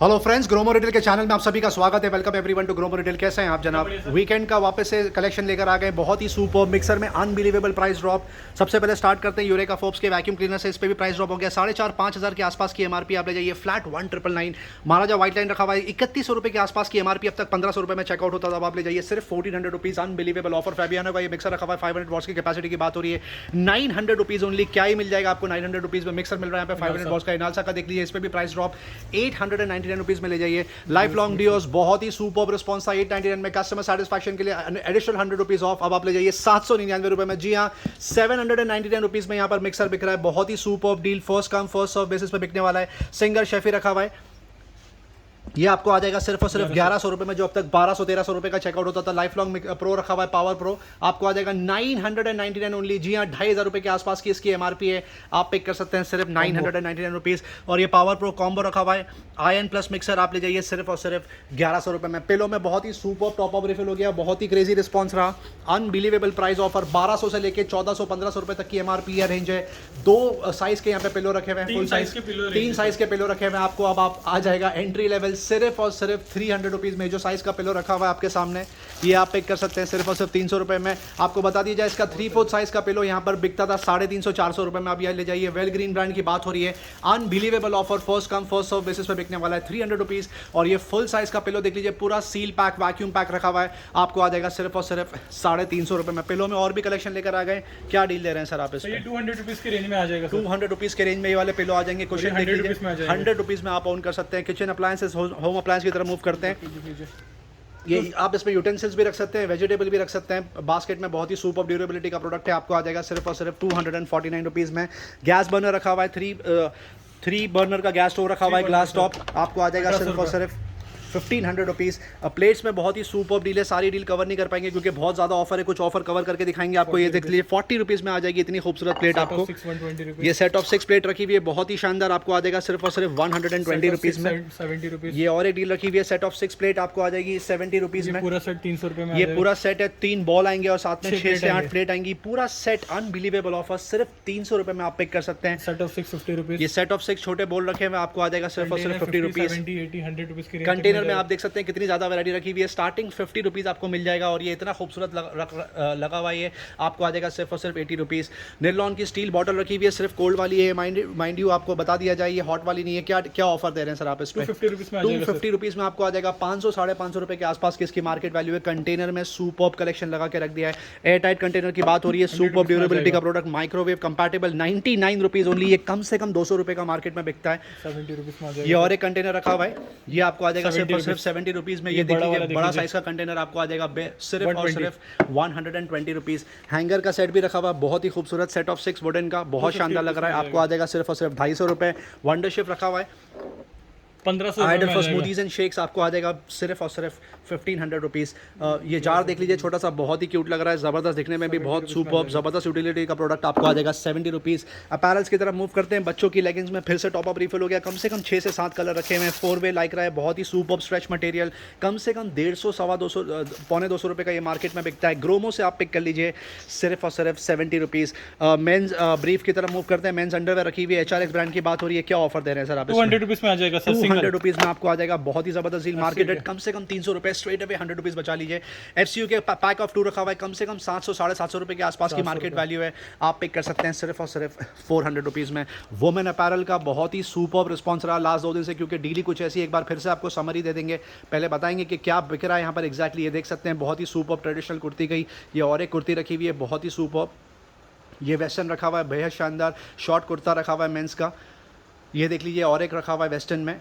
Hello friends, Gromo retail के channel में आप सभी का स्वागत है। Welcome everyone to Gromo retail. कैसे हैं आप जनाब? वीकेंड का वापस से कलेक्शन लेकर आ गए, बहुत ही सुपर मिक्सर में अनबिलीवेबल प्राइस ड्रॉप। सबसे पहले स्टार्ट करते हैं यूरेका फोर्ब्स के वैक्यूम क्लीनर से। इस पे भी प्राइस ड्रॉप हो गया, 4,500-5,000 के आसपास की एमआरपी आप ले जाइए। फ्लैट 1999 महाराजा व्हाइट लाइन रखा हुआ है, 3100 रुपये के आसपास की एमआरपी। अब तक 1500 रुपये में चेकआउट होता था, अब आप ले जाइए सिर्फ 1400 रुपीज़। Unbelievable offer. फैबियानो का ये मिक्सर रखा हुआ है, 500 वॉट्स की कैपेसिटी की बात हो रही है, 900 रुपीज़ ओनली। क्या ही मिल जाएगा आपको 900 रुपीज़ में मिक्सर मिल रहा है यहाँ पे 500 वॉट्स का। इनालसा का देख लीजिए, इस पर भी प्राइस ड्रॉप 899 रुपीज़ में ले जाइए। लाइफ लॉन्ग डियोस बहुत ही सुपर रिस्पॉन्स था 899 में। कस्टमर सेटिस्फैक्शन के लिए एडिशनल 100 रुपीज ऑफ। अब आप ले जाइए 799 रुपए में। जी हाँ, 799 रुपीज में यहाँ पर मिक्सर बिक रहा है। बहुत ही super deal, first come first serve basis पे बिकने वाला है। सिंगर शेफी रखा हुआ है, ये आपको आ जाएगा सिर्फ और सिर्फ 1100 रुपए में, जो अब तक 1200-1300 रुपए का चेकआउट होता था। लाइफ लॉन्ग प्रो रखा हुआ है, पावर प्रो, आपको आ जाएगा 999 ओनली। जी हाँ, 2500 रुपए के आसपास की इसकी एमआरपी है, आप पिक कर सकते हैं सिर्फ 999 रुपीज़। और ये पावर प्रो कॉम्बो रखा हुआ है, आयन प्लस मिक्सर, आप ले जाइए सिर्फ और सिर्फ 1100 रुपए में। पिलो में बहुत ही सुपर टॉप अप रिफिल हो गया, बहुत ही क्रेजी रिस्पॉन्स रहा। अनबिलीवेबल प्राइस ऑफर, 1200 से लेकर 1400-1500 रुपए तक की एमआरपी है, रेंज है। 2 साइज के यहाँ पे पिलो रखे हुए हैं, फुल साइज 3 साइज के पिलो रखे हुए हैं आपको। अब आप आ जाएगा एंट्री लेवल सिर्फ और सिर्फ 300 रुपीज़ में। जो साइज का पिलो रखा हुआ है आपके सामने, ये आप पिक कर सकते हैं सिर्फ और सिर्फ 300 रुपए में। आपको बता दिया जाए, इसका 3/4 साइज का पिलो यहाँ पर बिकता था 350-400 रुपए में, आप यहाँ ले जाइए। वेल ग्रीन ब्रांड की बात हो रही है, unbelievable offer, first come first serve basis पे बिकने वाला है, 300 रुपीज़। और ये फुल साइज का पिलो देख लीजिए, पूरा सील पैक वैक्यूम पैक रखा हुआ है, आपको आ जाएगा सिर्फ और सिर्फ 350 रुपए में। पिलो में और भी कलेक्शन लेकर आ गए, क्या डील दे रहे हैं सर आप? इसमें 200 रुपीज़ की रेंज में आ जाएगा। 200 रुपीज़ के रेंज में ये वाले पिलो आ जाएंगे। क्वेश्चन देख लीजिए, 100 रुपीज़ में आप ओन कर सकते हैं। किचन अप्लायंसेस, होम अप्लायंस की तरफ मूव करते हैं। ये आप इसमें यूटेंसिल्स भी रख सकते हैं, वेजिटेबल भी रख सकते हैं। बास्केट में बहुत ही सुपर ड्यूरेबिलिटी का प्रोडक्ट है, आपको आ जाएगा सिर्फ और सिर्फ 249 रुपीज़ में। गैस बर्नर रखा हुआ है, 3 बर्नर का गैस स्टोव रखा हुआ है, ग्लास टॉप, आपको आ जाएगा सिर्फ और सिर्फ 1500 रुपीज़। प्लेट्स में बहुत ही सुपर डील है, सारी डील कवर नहीं कर पाएंगे क्योंकि बहुत ज़्यादा ऑफर है, कुछ ऑफर कवर करके दिखाएंगे आपको। ये देख लीजिए 40 रुपीज़ में आ जाएगी इतनी खूबसूरत प्लेट आपको। ये सेट ऑफ 6 प्लेट रखी हुई है, बहुत ही शानदार, आपको आ जाएगा सिर्फ और सिर्फ 120 रुपीज़ में। 70 रुपीज़। ये और एक डील रखी हुई है, सेट ऑफ 6 प्लेट, आपको आ जाएगी 70 रुपीज़ में। पूरा सेट 300 रुपये में। ये पूरा सेट है, 3 बॉल आएंगे और साथ में 6 से 8 प्लेट आएंगी। पूरा सेट अनबिलीवेबल ऑफर, सिर्फ 300 रुपये में आप पिक कर सकते हैं। Set of 6 50 rupees. ये सेट ऑफ 6 छोटे बॉल रखे हुए, आपको आ जाएगा सिर्फ और सिर्फ 50 रुपीज़। 70 80 100 रुपीज़ की। कंटेनर में आप देख सकते हैं कितनी ज़्यादा वैरायटी रखी हुई है, स्टार्टिंग 50 रुपीज़ आपको मिल जाएगा। और ये इतना खूबसूरत लगा हुआ है, आपको आ जाएगा सिर्फ और सिर्फ 80 रुपीज़। निर्लॉन की स्टील बॉटल रखी हुई है, सिर्फ कोल्ड वाली है, माइंड यू आपको बता दिया जाए, ये हॉट वाली नहीं है। क्या ऑफर दे रहे हैं सर आप इसमें? 250 रुपीज़ में आपको आ जाएगा। 500-550 रुपये के आसपास की इसकी मार्केट वैल्यू है। कंटेनर में सुपर्ब कलेक्शन लगा के रख दिया है, एयर टाइट कंटेनर की बात हो रही है, सुपर्ब ड्यूरेबिलिटी का product, microwave compatible, 99 rupees only. ये कम से कम 200 रुपये का मार्केट में बिकता है। 70 रुपीज़ में आ जाएगा। ये और एक कंटेनर रखा हुआ है, ये आपको आ जाएगा सिर्फ और सिर्फ 70 रुपीज़ में। ये देखिए बड़ा साइज का कंटेनर आपको आ जाएगा सिर्फ और सिर्फ 120 रुपीज़। हैंगर का सेट भी रखा हुआ, बहुत ही खूबसूरत, सेट ऑफ 6 वुडन का, बहुत शानदार लग रहा है, आपको आ जाएगा सिर्फ और सिर्फ 250 रुपये। वंडर शिफ्ट रखा हुआ है, 1500 ideal for smoothies and shakes, आपको आ जाएगा सिर्फ और सिर्फ 1500 रुपीज़। ये जार देख लीजिए, छोटा सा, बहुत ही क्यूट लग रहा है, ज़बरदस्त दिखने में भी, बहुत सुपर ज़बरदस्त यूटिलिटी का प्रोडक्ट, आपको आ जाएगा 70 रुपीज़। अपैरल्स की तरफ मूव करते हैं। बच्चों की लेगिंग्स में फिर से टॉप अप रिफिल हो गया, कम से कम 6 से 7 कलर रखे हुए हैं, 4 वे लाइक रहा है, बहुत ही सुपर स्ट्रेच मटेरियल, कम से कम 150-200 पौने 200 रुपये का ये मार्केट में बिकता है। ग्रोमो से आप पिक कर लीजिए सिर्फ और सिर्फ 70 रुपीज़। मेन्स ब्रीफ की तरफ मूव करते हैं। मेन्स अंडरवेयर रखी हुई है, HRX ब्रांड की बात हो रही है, क्या ऑफर दे रहे हैं सर आप? 200 रुपीज़ में आ जाएगा। 200 रुपीज़ में आपको आ जाएगा, बहुत ही ज़बरदस्त डील, मार्केट रेट कम से कम 300 रुपये, स्ट्रेट अवे 100 रुपीज़ बचा लीजिए। FCU के पैक ऑफ 2 रखा हुआ है, कम से कम 700-750 रुपये के आसपास की मार्केट वैल्यू है, आप पिक कर सकते हैं सिर्फ और सिर्फ 400 रुपीज़ में। वुमेन अपैरल का बहुत ही सुपर्ब रिस्पॉन्स रहा लास्ट 2 दिन से, क्योंकि डील ही कुछ ऐसी, एक बार फिर से आपको समरी दे देंगे, पहले बताएंगे कि क्या बिक रहा है यहाँ पर एग्जैक्टली। ये देख सकते हैं, बहुत ही सुपर्ब ट्रेडिशनल कुर्ती गई, ये और एक कुर्ती रखी हुई है, बहुत ही सुपर्ब। ये वेस्टर्न रखा हुआ है, बेहद शानदार शॉर्ट कुर्ता रखा हुआ है मेंस का, ये देख लीजिए, और एक रखा हुआ है वेस्टर्न में,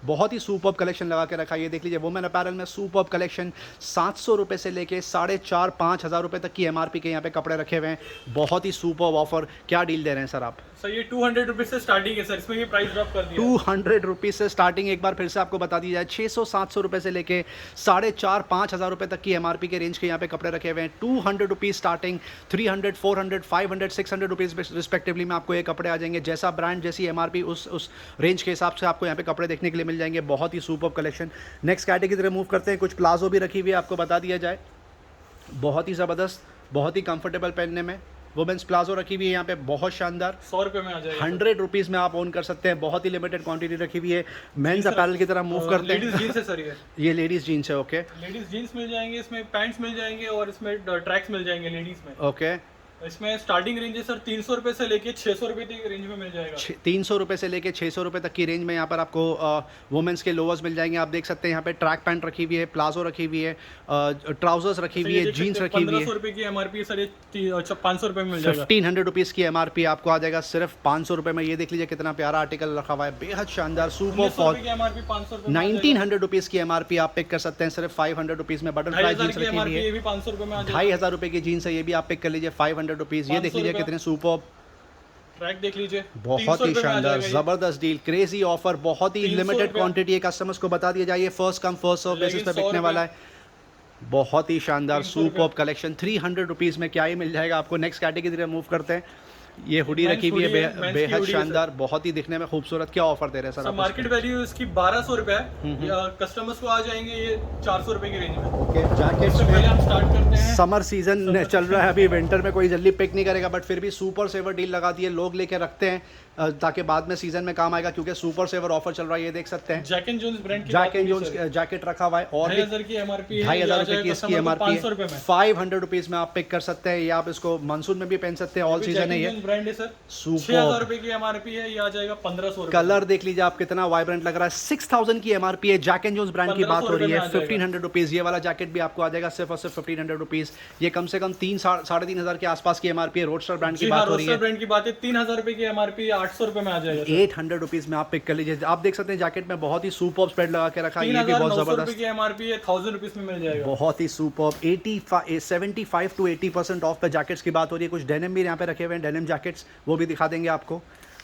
बहुत ही सुपर्ब कलेक्शन लगा के रखा है। ये देख लीजिए, वुमेन अपैरल में सुपर्ब कलेक्शन, 700 रुपये से लेके 4,500-5,000 हज़ार रुपये तक की एमआरपी के यहाँ पे कपड़े रखे हुए हैं, बहुत ही सुपर्ब ऑफर। क्या डील दे रहे हैं सर आप? सर ये 200 रुपीज़ से स्टार्टिंग है सर, इसमें ये प्राइस ड्रॉप कर दिया। 200 रुपीज़ से स्टार्टिंग, एक बार फिर से आपको बता दी जाए, 600-700 रुपये से लेके 4,500-5,000 रुपये तक की एमआरपी के रेंज के यहाँ पे कपड़े रखे हुए हैं। 200 रुपीज़ स्टार्टिंग, 300, 400, 500, 600 रुपीज़ रिस्पेक्टिवली में आपको ये कपड़े आ जाएंगे। जैसा ब्रांड, जैसी एमआरपी, उस रेंज के हिसाब से आपको यहाँ पे कपड़े देखने के लिए मिल जाएंगे, बहुत ही सुपर्ब कलेक्शन। नेक्स्ट कैटेगरी की तरफ मूव करते हैं। कुछ प्लाजो भी रखी हुई है, आपको बता दिया जाए, बहुत ही ज़बरदस्त, बहुत ही कंफर्टेबल पहनने में, वुमेन्स प्लाजो रखी हुई है यहाँ पे, बहुत शानदार। 100 रुपए में आ जाएगा। 100 रुपीज़ में आप ओन कर सकते हैं, बहुत ही लिमिटेड क्वांटिटी रखी हुई है। मेंस अपैरल की तरह मूव करते लेडीज हैं। जीन्स है सर ये लेडीज़ जीन्स है, ओके लेडीज जीन्स मिल जाएंगे, इसमें पैंट्स मिल जाएंगे और इसमें ट्रैक्स मिल जाएंगे लेडीज में। ओके। इसमें स्टार्टिंग रेंज है सर 300 रुपए से लेके 600 रुपए तक की रेंज में मिल जाएगा। 300 रुपये से लेके 600 रुपये तक की रेंज में यहाँ पर आपको वुमेन्स के लोअर्स मिल जाएंगे। आप देख सकते हैं यहाँ पे ट्रैक पैंट रखी हुई है, प्लाजो रखी हुई है, ट्राउजर्स रखी हुई है, जीन्स रखी हुई है। 1500 रुपए की एमआरपी सर, ये 500 रुपए में मिल जाएगा। 1500 रुपीज़ की एमआरपी आपको आ जाएगा सिर्फ 500 रुपये में। ये देख लीजिए कितना प्यारा आर्टिकल रखा हुआ है, बेहद शानदार, सुपर फॉल। एमआरपी 500 रुपए 1900 रुपीज़ की एमआरपी आप पिक कर सकते हैं सिर्फ 500 रुपीज़ में। बटरफ्लाई जीन्स रखी हुई है, ये भी 500 रुपए में आ जाएगा। 2500 रुपये की जीन्स है, ये भी आप पिक कर लीजिए 500 रुपीज़। ये देख लीजिए कितने सुपर, ट्रैक देख लीजिए, बहुत ही शानदार, जबरदस्त डील, क्रेजी ऑफर, बहुत ही लिमिटेड क्वांटिटी है। कस्टमर्स को बता दिया जाए, फर्स्ट कम फर्स्ट सर्व बेसिस पे बिकने वाला है। बहुत ही शानदार सुपर कलेक्शन 300 रुपीज़ में क्या ही मिल जाएगा आपको। नेक्स्ट कैटेगरी में मूव करते हैं। ये हुडी रखी हुई है, बेहद शानदार, बहुत ही दिखने में खूबसूरत। क्या ऑफर दे रहे हैं सर? मार्केट वैल्यू इसकी 1200 रुपए है, कस्टमर्स को आ जाएंगे ये 400 रुपए की रेंज में। ओके, जैकेट्स पहले हम स्टार्ट करते हैं। समर सीजन चल रहा है अभी, विंटर में कोई जल्दी पिक नहीं करेगा, बट फिर भी सुपर सेवर डील लगा दी है, लोग लेके रखते हैं ताकि बाद में सीजन में काम आएगा, क्योंकि सुपर सेवर ऑफर चल रहा है। ये देख सकते हैं जैक एंड जोन्स ब्रांड की, जैक एंड जोन्स जैकेट रखा हुआ है और 2500 की एमआरपी है, 2500 रुपये की इसकी एमआरपी 500 रुपए में। 500 रुपीज़ में आप पिक कर सकते हैं। ये आप इसको मानसून में भी पहन सकते हैं, ऑल सीजन है ये। ब्रांड है सर, सुपर 6000 रुपए की एमआरपी है, ये आ जाएगा 1500 रुपए। कलर देख लीजिए आप कितना वाइब्रेंट लग रहा है। 6000 की एमआरपी है, जैक एंड जोन्स ब्रांड की बात हो रही है। 1500 रुपीज़ ये वाला जैकेट भी आपको आ जाएगा सिर्फ और सिर्फ 1500 रुपीज़। ये कम से कम 3-3,500 के आसपास की एमआरपी है। रोडस्टर ब्रांड की बात हो रही है। ब्रांड की बात है, 3000 रुपए की एमआरपी 800 रुपए में आ जाएगा। 800 रुपीज़ में आप पिक कर लीजिए। आप देख सकते हैं जैकेट में बहुत ही सुपर स्प्रेड लगा के रखा है, ये भी बहुत जबरदस्त। की एमआरपी है, 1000 रुपीज में मिल जाएगा। बहुत ही सुपर। 75 to 80% ऑफ पे जैकेट्स की बात हो रही है। कुछ डेनिम भी यहाँ पे रखे हुए हैं, डेनिम जैकेट्स, वो भी दिखा देंगे आपको।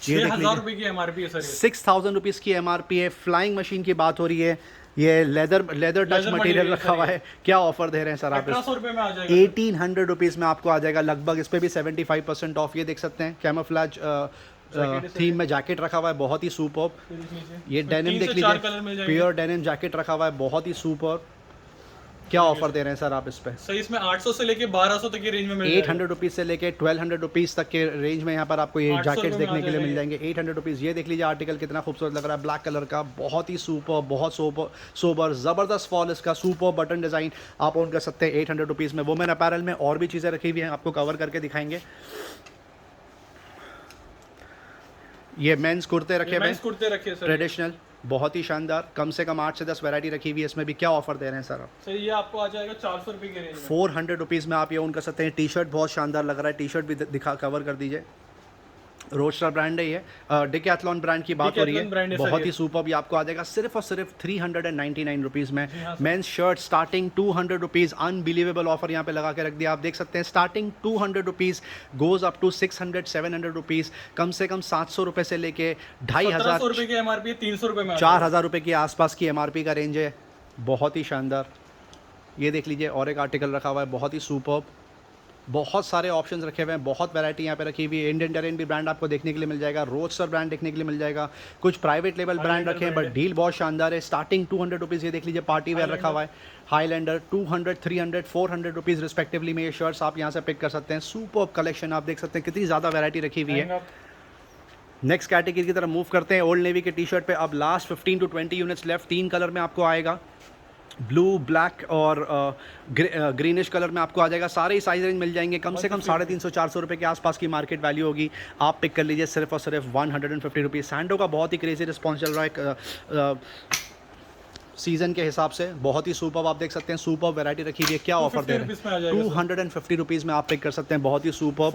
ये देख 6000 रुपए की एमआरपी है सर, 6000 रुपीज़ की एमआरपी है। फ्लाइंग मशीन की बात हो रही है, ये लेदर टच मटेरियल रखा हुआ है। क्या ऑफर दे रहे हैं सर आप? 1800 रुपए में आ जाएगा। 1800 रुपीज़ में आपको आ जाएगा लगभग। इस पे भी 75% ऑफ। ये देख सकते हैं कैमोफ्लेज थीम में जैकेट रखा हुआ है, बहुत ही सुपर। ये डेनिम देख लीजिए, प्योर डेनिम जैकेट रखा हुआ है, बहुत ही सुपर। क्या ऑफर दे रहे हैं सर आप इस पे? सर इसमें 800 से लेके 1200 तक की रेंज में मिल जाएगा। 800 रुपीज़ से लेके 1200 रुपीज़ तक के रेंज में यहाँ पर आपको ये जैकेट्स देखने के लिए मिल जाएंगे। 800 रुपीज़। ये देख लीजिए आर्टिकल कितना खूबसूरत लग रहा है, ब्लैक कलर का, बहुत ही सुपर, बहुत सोबर, ज़बरदस्त फॉल इसका, सुपर बटन डिज़ाइन आप ओन कर सकते हैं 800 रुपीज़ में। वुमेन अपैरल में और भी चीज़ें रखी हुई हैं, आपको कवर करके दिखाएंगे। ये मेंस कुर्ते रखे हुए हैं ट्रेडिशनल, बहुत ही शानदार। कम से कम 8 से 10 वैरायटी रखी हुई है इसमें भी। क्या ऑफर दे रहे हैं सर आप? सर ये आपको आ जाएगा 400 रुपए के रेंज में। 400 रुपीज़ में आप ये ओन कर सकते हैं। टी शर्ट बहुत शानदार लग रहा है, टी शर्ट भी दिखा कवर कर दीजिए। रोडस्टर ब्रांड है ये, डिकैथलॉन ब्रांड की बात हो रही है, बहुत ही सुपर। भी आपको आ जाएगा सिर्फ और सिर्फ 399 रुपीज़ में। Men's shirt starting 200 rupees, unbelievable offer यहाँ पे लगा के रख दिया। आप देख सकते हैं starting 200 rupees goes up to 600-700 rupees. कम से कम 700 रुपये से लेके 2500 रुपये की एमआरपी, 300 रुपये में 4000 रुपये के आसपास की एमआरपी का रेंज है, बहुत ही शानदार। ये देख लीजिए और एक आर्टिकल रखा हुआ है, बहुत ही सुपर। बहुत सारे ऑप्शंस रखे हुए हैं, बहुत वैरायटी यहाँ पे रखी हुई है। इंडियन टेरेन भी ब्रांड आपको देखने के लिए मिल जाएगा, रोडस्टर ब्रांड देखने के लिए मिल जाएगा, कुछ प्राइवेट लेवल ब्रांड रखे हैं, बट डील बहुत शानदार है। Starting 200 rupees. ये देख लीजिए पार्टी वेयर रखा हुआ है, हाईलैंडर 200, 300, 400 रुपीज़ रिस्पेक्टिवली में ये शर्ट्स आप यहाँ से पिक कर सकते हैं। सुपर कलेक्शन आप देख सकते हैं, कितनी ज़्यादा वैरायटी रखी हुई है। नेक्स्ट कैटेगरी की तरफ मूव करते हैं। ओल्ड नेवी के टी शर्ट पे अब last 15 to 20 units left. 3 colour में आपको आएगा, ब्लू, ब्लैक और ग्रीनिश कलर में आपको आ जाएगा। सारे ही साइज रेंज मिल जाएंगे। कम से कम 350-400 रुपये के आसपास की मार्केट वैल्यू होगी। आप पिक कर लीजिए सिर्फ और सिर्फ 150 रुपीज़। सैंडो का बहुत ही क्रेजी रिस्पॉन्स चल रहा है सीजन के हिसाब से, बहुत ही सुपर। आप देख सकते हैं सुपर वैरायटी रखी हुई है। क्या ऑफर दे रहे हैं? 250 रुपीज़ में आप पिक कर सकते हैं, बहुत ही super.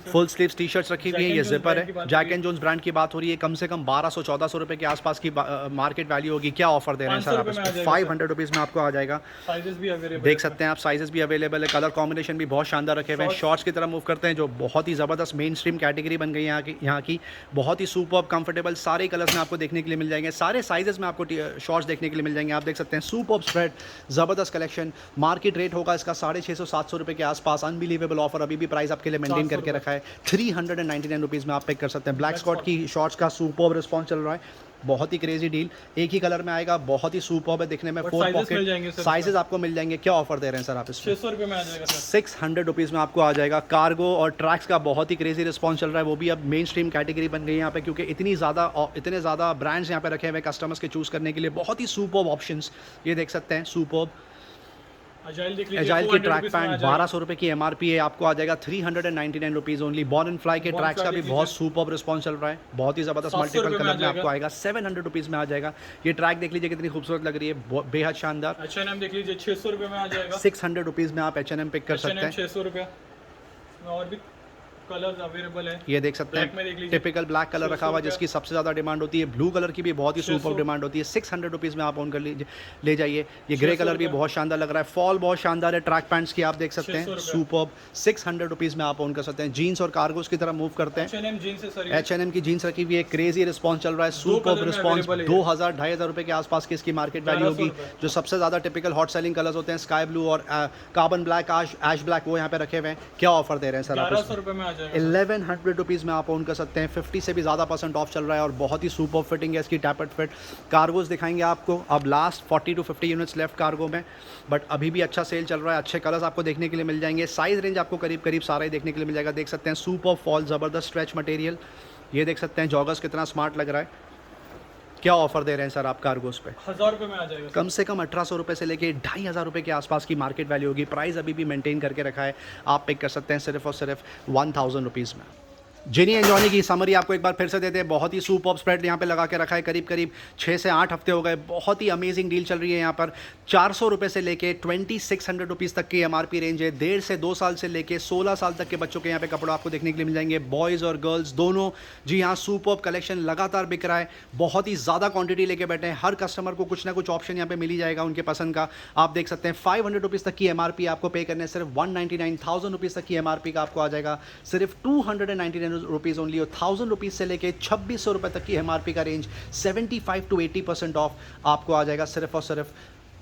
Full sleeves T shirts रखी हुई है, ये जिपर है। जैक एंड जोन्स ब्रांड की बात हो रही है। कम से कम 1200-1400 रुपये के आसपास की मार्केट वैल्यू होगी। क्या ऑफर दे रहे हैं सर आप? 500 रुपीज़ में आपको आ जाएगा। देख सकते हैं आप, साइजेस भी अवेलेबल है, कलर कॉम्बिनेशन भी बहुत शानदार रखे हुए हैं। शॉर्ट्स की तरफ मूव करते हैं, जो बहुत ही ज़बरदस्त मेन स्ट्रीम कैटेगरी बन गई है यहाँ की। बहुत ही सुपर कंफर्टेबल, सारे कलर्स में आपको देखने के लिए मिल जाएंगे, सारे साइजेस में आपको शॉर्ट्स देखने के लिए मिल जाएंगे। आप देख सकते हैं सुपर स्प्रेड, ज़बरदस्त कलेक्शन। मार्केट रेट होगा इसका 650-700 रुपये के आसपास। अनबिलीवेबल ऑफर अभी भी प्राइस आपके लिए मेंटेन करके रखा है। 399 रुपीज़ में आप पिक कर सकते हैं। ब्लैक स्कॉट की शॉर्ट्स का सुपर रिस्पॉन्स चल रहा है। बहुत ही क्रेजी डील, एक ही कलर में आएगा, बहुत ही सुपर्ब है दिखने में। But 4 sizes मिल जाएंगे पॉकेट सर साइजेस आपको मिल जाएंगे। क्या ऑफर दे रहे हैं सर आप इसमें? 600 रुपये में आ जाएगा सर। 600 रुपीज़ में आपको आ जाएगा। कार्गो और ट्रैक्स का बहुत ही क्रेजी रिस्पॉन्स चल रहा है, वो भी अब मेन स्ट्रीम कैटेगरी बन गई है यहाँ पे, क्योंकि इतने ज़्यादा ब्रांड्स यहाँ पे रखे हुए हैं कस्टमर्स के चूज़ करने के लिए। बहुत ही सुपर्ब ऑप्शंस, ये देख सकते हैं, सुपर्ब। अजाइल देख लीजिए, एजाइल की 400 ट्रैक रुपीस में आ पैंट जाएगा। 1200 रुपये की एमआरपी है, आपको आ जाएगा 399 rupees only. Born and fly के Born ट्रैक्स का Fly भी देख बहुत लीजिए। सुपर्ब रिस्पॉन्स चल रहा है, बहुत ही ज़बरदस्त 700 मल्टीपल रुपये में कलर आ में आपको जाएगा। आएगा। 700 रुपीज़ में आ जाएगा। ये ट्रैक देख लीजिए कितनी खूबसूरत लग रही है, बेहद शानदार। H&M देख लीजिए, 600 रुपये में आ जाएगा। 600 रुपीज़ में आप H&M पिक कर सकते H&M हैं। 600 रुपये में और भी कलर्स अवेलेबल है। ये देख सकते Black में देख हैं, लीजिए। टिपिकल ब्लैक कलर 600 रखा हुआ है, रुपये। जिसकी सबसे ज़्यादा डिमांड होती है। ब्लू कलर की भी बहुत ही 600 सुपर डिमांड होती है। 600 रुपीज़ में आप ऑन कर लीजिए, ले जाइए। ये ग्रे 600 कलर भी रुपये। बहुत शानदार लग रहा है, फॉल बहुत शानदार है ट्रैक पैंट्स की, आप देख सकते 600 हैं, रुपये। सुपर्ब। 600 रुपीज़ में आप ऑन कर सकते हैं। जीन्स और कार्गोस की तरफ मूव करते हैं। H&M जीन्स है सर ये। H&M की जीन्स रखी हुई है, क्रेजी रिस्पॉन्स चल रहा है, सुपर्ब कलर में रिस्पॉन्स। available है। 2000-2500 रुपये के आसपास की इसकी मार्केट वैल्यू 1100 होगी। रुपये। जो सबसे ज़्यादा टिपिकल हॉट सेलिंग कलर्स होते हैं, स्काई ब्लू और कार्बन ब्लैक, ऐश ब्लैक, वो यहाँ पे रखे हुए हैं। क्या ऑफर दे रहे हैं सर आप? 1100 रुपये में आ जाएगा। 1100 रुपीज़ में आप ओन कर सकते हैं। 50 से भी ज़्यादा % ऑफ चल रहा है और बहुत ही सुपर फिटिंग है इसकी, टैपेट फिट। कार्गोज दिखाएंगे आपको, अब last 40 to 50 units left cargo में, बट अभी भी अच्छा सेल चल रहा है। अच्छे कलर्स आपको देखने के लिए मिल जाएंगे। साइज़ रेंज आपको करीब करीब सारा ही देखने के लिए मिल जाएगा। देख सकते हैं सुपर फॉल, ज़बरदस्त स्ट्रेच मटेरियल। ये देख सकते हैं जॉगर्स कितना स्मार्ट लग रहा है। क्या ऑफर दे रहे हैं सर आप कार्गोस पे? 1000 रुपये में आ जाएगा। कम से कम 1800 रुपये से लेके 2500 रुपये के आसपास की मार्केट वैल्यू होगी। प्राइस अभी भी मेंटेन करके रखा है, आप पिक कर सकते हैं सिर्फ और सिर्फ 1000 रुपीज़ में। जिनी एंजॉनी की समरी आपको एक बार फिर से देते हैं। बहुत ही सुपर्ब स्प्रेड यहाँ पे लगा के रखा है, करीब करीब 6 से 8 हफ्ते हो गए। बहुत ही अमेजिंग डील चल रही है यहाँ पर। 400 रुपये से लेके 2600 रुपीज़ तक की एमआरपी रेंज है। 1.5 से 2 साल से लेके 16 साल तक के बच्चों के यहाँ पे कपड़ा आपको देखने के लिए मिल जाएंगे, बॉयज़ और गर्ल्स दोनों। जी हाँ, सुपर्ब कलेक्शन लगातार बिक रहा है, बहुत ही ज़्यादा क्वांटिटी लेके बैठे हैं। हर कस्टमर को कुछ ना कुछ ऑप्शन यहाँ पे मिल ही जाएगा उनके पसंद का। आप देख सकते हैं 500 रुपीज़ तक की एमआरपी आपको पे करने, सिर्फ 199,000 रुपीज़ तक की एमआरपी का आपको आ जाएगा सिर्फ 299 रुपीज़ ओनली। 1000 रुपीज़ से लेके 2600 रुपये तक की एमआरपी का रेंज 75 to 80% ऑफ आपको आ जाएगा सिर्फ और सिर्फ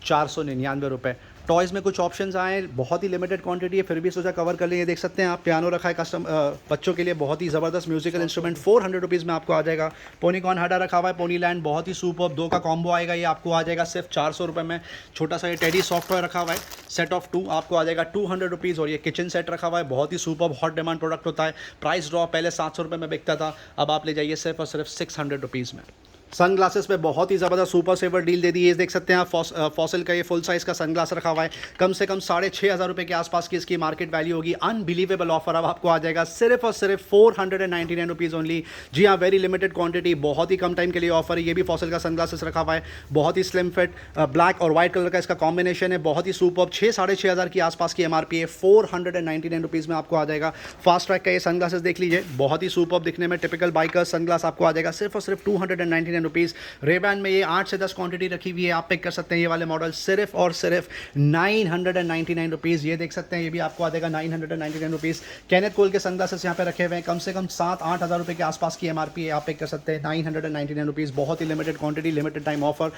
499 रुपये। टॉयज़ में कुछ ऑप्शंस आए, बहुत ही लिमिटेड क्वांटिटी है, फिर भी सोचा कवर कर लेंगे। देख सकते हैं आप, पियानो रखा है कस्टम बच्चों के लिए, बहुत ही ज़बरदस्त म्यूजिकल इंस्ट्रूमेंट 400 रुपीज़ में आपको आ जाएगा। पोनीकॉन हाडा रखा हुआ है, पोनी लैंड, बहुत ही सुपर्ब, 2 का कॉम्बो आएगा, ये आपको आ जाएगा सिर्फ 400 रुपये में। छोटा सा ये टेडी सॉफ्ट टॉय रखा हुआ है, सेट ऑफ 2 आपको आ जाएगा 200 रुपीज़। और ये किचन सेट रखा हुआ है, बहुत ही सुपर्ब, हॉट डिमांड प्रोडक्ट होता है। प्राइस ड्रॉप, पहले 700 रुपये में बिकता था, अब आप ले जाइए सिर्फ और सिर्फ 600 रुपीज़ में। सन ग्लासेस पे बहुत ही ज़बरदस्त सुपर सेवर डील दे दी है। देख सकते हैं आप, फॉसिल का ये फुल साइज़ का सन ग्लास रखा हुआ है, कम से कम 6500 रुपये के आसपास की इसकी मार्केट वैल्यू होगी। अनबिलीवेबल ऑफर अब आपको आ जाएगा सिर्फ और सिर्फ 499 रुपीज़ ओनली। जी हाँ, वेरी लिमिटेड क्वांटिटी, बहुत ही कम टाइम के लिए ऑफर है। ये भी फॉसिल का सन ग्लासेस रखा हुआ है, बहुत ही स्लिम फिट, ब्लैक और वाइट कलर का इसका कॉम्बिनेशन है, बहुत ही सुपर। 6,500 की आसपास की एमआरपी है, 499 रुपीज़ में आपको आ जाएगा। फास्ट ट्रैक का ये सन ग्लासेस देख लीजिए, बहुत ही सुपर दिखने में, टिपिकल बाइकर सन ग्लास आपको आ जाएगा सिर्फ और सिर्फ 299 रुपीज़। रेबैन में ये 8 से 10 क्वांटिटी रखी हुई है, आप पिक कर सकते हैं ये वाले मॉडल सिर्फ और सिर्फ 999 रुपीज़। ये देख सकते हैं, ये भी आपको आ जाएगा 999 रुपीज़। कैनेथ कोल के सनग्लासेस यहाँ पे रखे हुए हैं, कम से कम 7-8 हज़ार रुपये के आसपास की एमआरपी है, आप पिक कर सकते हैं 999 रुपीज़। बहुत ही limited quantity, limited time offer.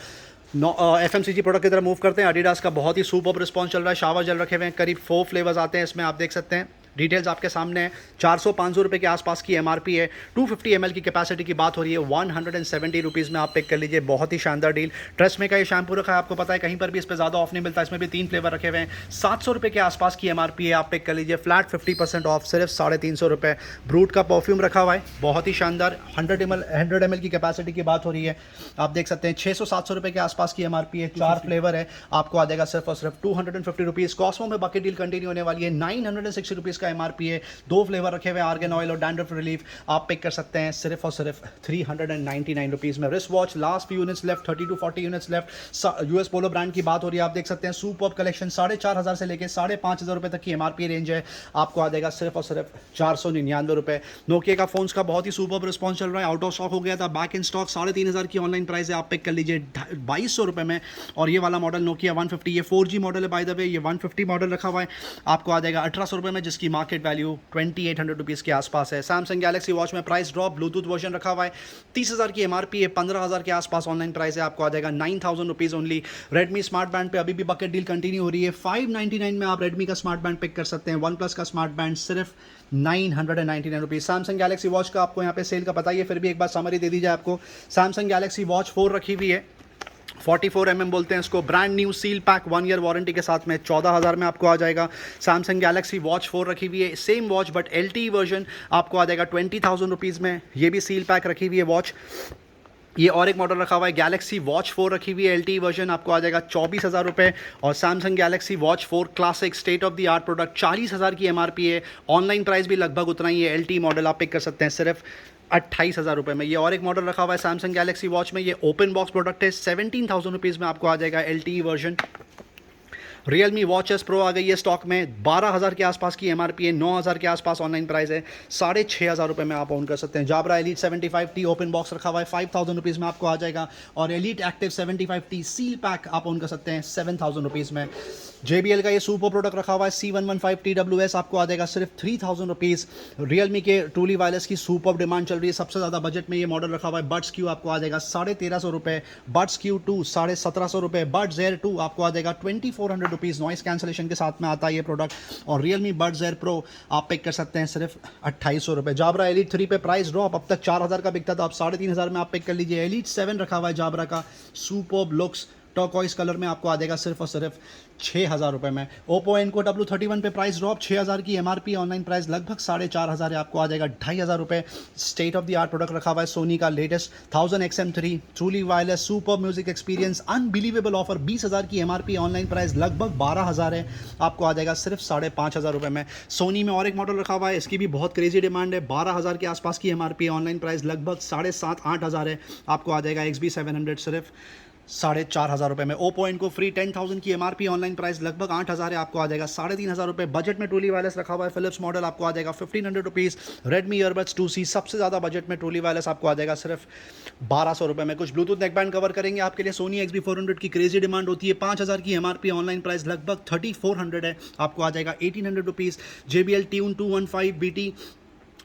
FMCG product की तरफ मूव करते हैं। एडिडास का बहुत ही सुपर रिस्पॉन्स चल रहा है। शावर जेल रखे हुए हैं, करीब 4 फ्लेवर्स आते हैं इसमें, आप देख सकते हैं। डिटेल्स आपके सामने है। 400-500 रुपये के आसपास की एमआरपी है। 250 ml की कैपेसिटी की बात हो रही है, 170 रुपीज़ में आप पिक कर लीजिए। बहुत ही शानदार डील। ट्रेसमे का ये शैम्पू रखा है, आपको पता है कहीं पर भी इस पर ज़्यादा ऑफ नहीं मिलता, इसमें भी 3 फ्लेवर रखे हुए हैं। 700 रुपये के आसपास की एमआरपी है, आप पिक कर लीजिए। फ्लैट 50% ऑफ, सिर्फ 350 रुपये। ब्रूट का परफ्यूम रखा हुआ है, बहुत ही शानदार, 100 ml की कैपेसिटी की बात हो रही है, आप देख सकते हैं। 600-700 रुपये के आसपास की एमआरपी है, 4 फ्लेवर है, आपको आ जाएगा सिर्फ और सिर्फ 250 रुपीज़। कॉस्मो में बकेट डील कंटिन्यू होने वाली है, 960 रुपीज़ का एमआरपी है। 2 फ्लेवर रखे हुए हैं, आर्गन ऑयल और डैंड्रफ रिलीफ, आप पिक कर सकते हैं सिर्फ और सिर्फ 399 रुपीज़ में। Wrist watch, last few units left, 30 to 40 units left. US Polo brand की बात हो रही है, आप देख सकते हैं। सुपर्ब कलेक्शन, 4,500 से लेकर 5,500 रुपये तक की एमआरपी रेंज है, आपको आ जाएगा सिर्फ और सिर्फ 499 रुपये। नोकिया का फोन्स का बहुत ही सुपर्ब रिस्पॉन्स चल रहा है, आउट ऑफ स्टॉक हो गया था, बैक इन स्टॉक। 3,500 की ऑनलाइन प्राइस है, आप पिक कर लीजिए 2,200 रुपये में। और ये वाला मॉडल नोकिया 150, ये 4G मॉडल है बाय द वे, ये 150 मॉडल रखा हुआ है, आपको आ जाएगा 1,800 रुपये में, जिसकी मार्केट वैल्यू 2800 रुपीज़ के आसपास है। सैमसंग गैलेक्सी वॉच में प्राइस ड्रॉप, ब्लूटूथ वर्जन रखा हुआ है, 30,000 की MRP है, 15,000 के आसपास ऑनलाइन प्राइस है, आपको आ जाएगा 9,000 rupees only. Redmi smart band पे अभी भी बकेट डील कंटिन्यू हो रही है, 599 में आप रेडमी का स्मार्ट बैंड पिक कर सकते हैं। वन प्लस का स्मार्ट बैंड सिर्फ 999 रुपीज़। सैमसंग गैलेक्सी वॉच का आपको यहाँ पे सेल का पता ही है, फिर भी एक बार समरी दे दी जाए आपको। सैमसंग गैलेक्सी वॉच 4 रखी हुई है, 44mm बोलते हैं इसको, brand new seal pack 1 year warranty के साथ में 14,000 में आपको आ जाएगा। सैमसंग गैलेक्सी वॉच 4 रखी हुई है, same watch but LTE version आपको आ जाएगा 20,000 रुपीज़ में। ये भी सील पैक रखी हुई है वॉच। ये और एक मॉडल रखा हुआ है, गैलेक्सी वॉच 4 रखी हुई है, LTE वर्जन आपको आ जाएगा 24,000 रुपये। और Samsung Galaxy watch 4 classic state of the art product, 40,000 की MRP है, ऑनलाइन प्राइस भी लगभग उतना ही है। LTE मॉडल आप पिक कर सकते हैं सिर्फ 28,000 रुपये में। ये और एक मॉडल रखा हुआ है सैमसंग गैलेक्सी वॉच में, ये ओपन बॉक्स प्रोडक्ट है, 17,000 रुपीज़ में आपको आ जाएगा LTE version. Realme watch S pro आ गई है स्टॉक में, 12,000 के आसपास की MRP है, 9,000 के आसपास ऑनलाइन प्राइस है, 6,500 रुपये में आप ऑन कर सकते हैं। जाब्रा एलीट 75T ओपन बॉक्स रखा हुआ है, 5,000 रुपीज़ में आपको आ जाएगा। और elite active 75T seal pack आप ऑन कर सकते हैं 7,000 रुपीज़ में। JBL का ये सुपर प्रोडक्ट रखा हुआ है, C115 TWS आपको आ जाएगा सिर्फ 3,000 रुपीज़। रियलमी के ट्रूली वायरलेस की सुपर डिमांड चल रही है, सबसे ज़्यादा बजट में ये मॉडल रखा हुआ है। बड्स Q आपको आ जाएगा 1,350 रुपये, बड्स Q2 1,750 रुपये, बड्स Air 2 आपको आ जाएगा 2,400 रुपीज़। नॉइस कैंसलेशन के साथ में आता है ये प्रोडक्ट। और रियलमी बड्स Air Pro आप पिक कर सकते हैं सिर्फ 2,800 रुपये। जाब्रा एलीट 3 पे प्राइस ड्रॉप, अब तक 4,000 का बिकता था, अब 3,500 में आप पिक कर लीजिए। एलीट 7 रखा हुआ है जाब्रा का, सुपर्ब लुक्स टर्कोइस कलर में आपको आ जाएगा सिर्फ और सिर्फ 6,000 रुपये में। ओप्पो एनको W31 पे प्राइस ड्रॉप, 6,000 की MRP, ऑनलाइन प्राइस लगभग 4,500 है, आपको आ जाएगा 2,500 रुपये। State of the art product रखा हुआ है सोनी का latest 1000 XM3 truly wireless super music experience, unbelievable offer, 20,000 की MRP, ऑनलाइन प्राइस लगभग 12,000 है, आपको आ जाएगा सिर्फ 5,500 रुपये में। सोनी में और एक मॉडल रखा हुआ है, इसकी भी बहुत क्रेजी डिमांड है, 12,000 के आसपास की MRP, ऑनलाइन प्राइस लगभग 7,500-8,000 है, आपको आ जाएगा XB700 सिर्फ 4,500 रुपये में। ओप्पो इनको फ्री 10,000 की MRP, ऑनलाइन प्राइस लगभग 8,000 है, आपको आ जाएगा 3,500 रुपये। बजट में ट्रूली वायरलेस रखा हुआ है, फिलिप्स मॉडल आपको आ जाएगा 1,500 रुपीज़। रेडमी ईयरबड्स 2C सबसे ज़्यादा बजट में ट्रूली वायरलेस आपको आ जाएगा सिर्फ 1,200 रुपये में। कुछ ब्लूटूथ नेकबैंड कवर करेंगे आपके लिए। सोनी XB400 की क्रेजी डिमांड होती है, 5,000 की MRP, ऑनलाइन प्राइस लगभग 3,400 है, आपको आ जाएगा 1,800 rupees. JBL tune 215 BT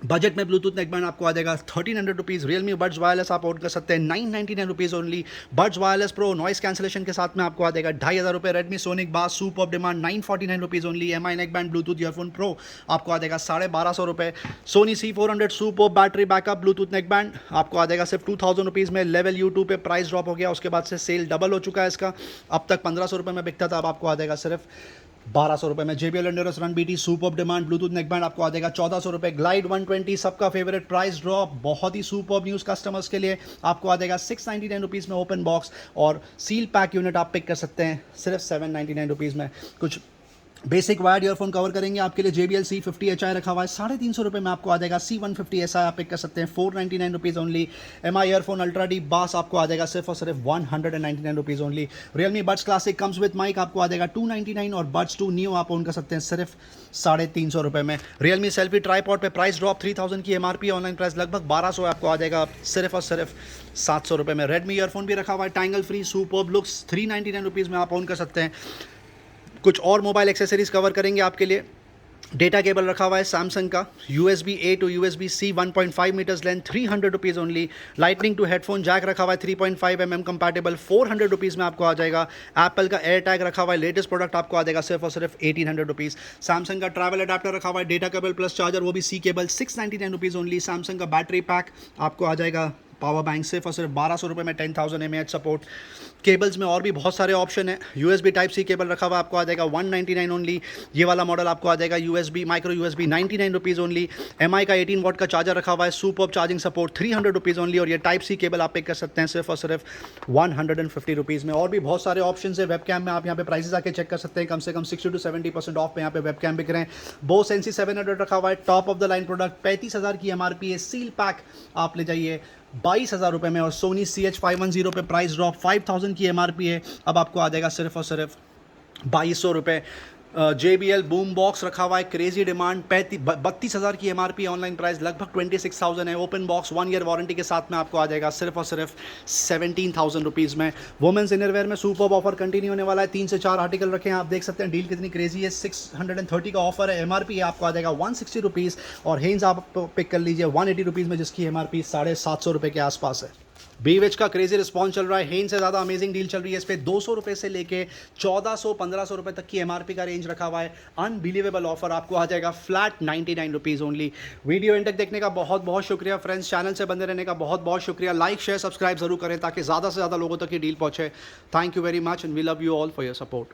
budget में ब्लूटूथ नेकबैंड आपको आ जाएगा 1,300 रुपीज़। रियलमी बड्स वायरलेस आप ऑर्डर कर सकते हैं 999 rupees only. Buds wireless pro noise cancellation के साथ में आपको आ जाएगा 2,500 रुपये। Redmi sonic bass super demand 949 rupees only. MI neckband Bluetooth earphone pro आपको आ जाएगा 1,250 रुपये। Sony C400 super battery backup Bluetooth neckband आपको आ जाएगा सिर्फ 2,000 रुपीज़ में। लेवल U2 पे प्राइस ड्रॉप हो गया, उसके बाद से सेल डबल हो चुका है इसका, अब तक 1,500 रुपये में बिकता था, अब आपको आ जाएगा सिर्फ 1,200 रुपये में। JBL Endurance Run BT super demand Bluetooth neckband आपको आ जाएगा 1,400 रुपये। ग्लाइड 120 सबका फेवरेट, प्राइस ड्रॉप, बहुत ही सुपर न्यूज़ कस्टमर्स के लिए, आपको आ जाएगा 699 रुपीज़ में ओपन बॉक्स। और सील पैक यूनिट आप पिक कर सकते हैं सिर्फ 799 रुपीज़ में। कुछ बेसिक वायर्ड ईयरफोन कवर करेंगे आपके लिए। JBL C50HI रखा हुआ है, 350 रुपये में आपको आ जाएगा। C150SI आप पिक कर सकते हैं 499 rupees only. MI earphone ultra deep bass आपको आ जाएगा सिर्फ और सिर्फ 199 rupees only. Realme buds classic comes with mic आपको आ जाएगा 299 और बड्स 2 न्यू आप ओन कर सकते हैं सिर्फ 350 रुपये में। रियलमी सेल्फी ट्राईपॉड पे प्राइस ड्रॉप, 3,000 की MRP, ऑनलाइन प्राइस लगभग 1,200 आपको आ जाएगा सिर्फ और सिर्फ 700 रुपये में। रेडमी ईयरफोन भी रखा हुआ है tangle free superb looks, 399 rupees में आप ओन कर सकते हैं। कुछ और मोबाइल एक्सेसरीज कवर करेंगे आपके लिए। डेटा केबल रखा हुआ है सैमसंग का, USB A to USB C 1.5 metres length, 300 rupees only. Lightning to headphone jack रखा हुआ है 3.5 mm कंपैटिबल, 400 रुपीज़ में आपको आ जाएगा। एप्पल का एयर टैग रखा हुआ है, लेटेस्ट प्रोडक्ट आपको आ जाएगा सिर्फ और सिर्फ 1,800 रुपीज़। सैमसंग का ट्रैवल अडाप्टर रखा हुआ है, डेटा केबल प्लस चार्जर, वो भी C cable, 699 rupees only. Samsung का बैटरी पैक आपको आ जाएगा, पावर बैंक सिर्फ और सिर्फ 1,200 रुपये में, 10,000 mAh सपोर्ट। केबल्स में और भी बहुत सारे ऑप्शन है। USB टाइप C केबल रखा हुआ आपको आ जाएगा 199 ओनली। ये वाला मॉडल आपको आ जाएगा USB micro USB 99 rupees only. MI का 18 वाट का चार्जर रखा हुआ है, superb charging support, 300 rupees only. और ये टाइप C केबल आप पिक कर सकते हैं सिर्फ और सिर्फ 150 रुपीज़ में। और भी बहुत सारे ऑप्शन है। वेबकैम में आप यहाँ पे प्राइसेस आके चेक कर सकते हैं, कम से कम 60 to 70% ऑफ पे यहाँ पे वेबकैम बिक रहे हैं। बोस NC700 रखा हुआ है, top of the line product, 35,000 की MRP है, सील पैक आप ले जाइए 22,000 रुपये में। और सोनी CH510 पे प्राइस ड्रॉप, 5,000 की MRP है, अब आपको आ जाएगा सिर्फ और सिर्फ 2,200 रुपये। JBL बूम बॉक्स रखा हुआ है, क्रेजी डिमांड, 32,000 की MRP, ऑनलाइन प्राइस लगभग 26,000 है। ओपन बॉक्स 1 ईयर वारंटी के साथ में आपको आ जाएगा सिर्फ और सिर्फ 17,000 रुपीज़ में। वुमेंस इनरवेयर में सुपर ऑफर कंटिन्यू होने वाला है, 3 से 4 आर्टिकल रखे हैं, आप देख सकते हैं डील कितनी क्रेजी है। 630 का ऑफर है, MRP आपको आ जाएगा 160 रुपीज़, और हेंज आप पिक कर लीजिए 180 रुपीज़ में, जिसकी MRP 750 रुपये के आसपास है। बीवेच का क्रेजी रिस्पॉन्स चल रहा है, हेंज से ज़्यादा अमेजिंग डील चल रही है इस पर। 200 रुपये से लेके 1400-1500 रुपये तक की MRP का रेंज रखा हुआ है। अनबिलीवेबल ऑफर आपको आ जाएगा flat 99 rupees only. Video and तक देखने का बहुत बहुत शुक्रिया फ्रेंड्स, चैनल से बंदे रहने का बहुत बहुत शुक्रिया। लाइक शेयर सब्सक्राइब जरूर करें ताकि ज़्यादा से ज़्यादा लोगों तक ये डील पहुँचे। Thank you very much and we love you all for your support.